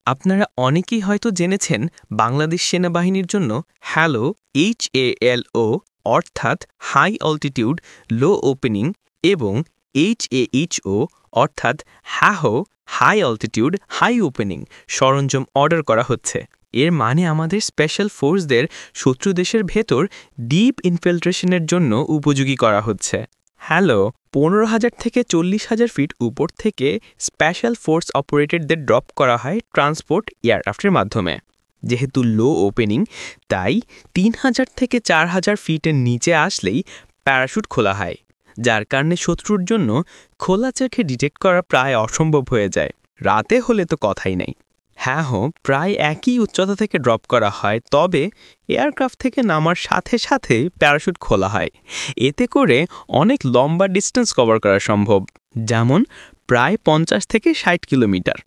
আপনারা অনেকেই হয়তো জেনেছেন বাংলাদেশ সেনাবাহিনীর জন্য হ্যালো HALO অর্থাৎ হাই অল্টিটিউড লো ওপেনিং এবং HAHO অর্থাৎ হ্যাহো হাই অল্টিটিউড হাই ওপেনিং সরঞ্জাম অর্ডার করা হচ্ছে। এর মানে আমাদের স্পেশাল ফোর্সদের শত্রু দেশের ভেতর ডিপ ইনফিলট্রেশনের জন্য উপযোগী করা হচ্ছে। হ্যালো 15,000 থেকে 40,000 ফিট উপর থেকে স্পেশাল ফোর্স অপারেটরদের ড্রপ করা হয় ট্রান্সপোর্ট এয়ারক্রাফটের মাধ্যমে। যেহেতু লো ওপেনিং, তাই 3,000 থেকে 4,000 ফিটের নিচে আসলেই প্যারাশুট খোলা হয়, যার কারণে শত্রুর জন্য খোলা চোখে ডিটেক্ট করা প্রায় অসম্ভব হয়ে যায়। রাতে হলে তো কথাই নেই। হ্যাঁ প্রায় একই উচ্চতা থেকে ড্রপ করা হয়, তবে এয়ারক্রাফট থেকে নামার সাথে সাথে প্যারাশুট খোলা হয়। এতে করে অনেক লম্বা ডিস্টেন্স কভার করা সম্ভব, যেমন প্রায় 50 থেকে 60 কিলোমিটার।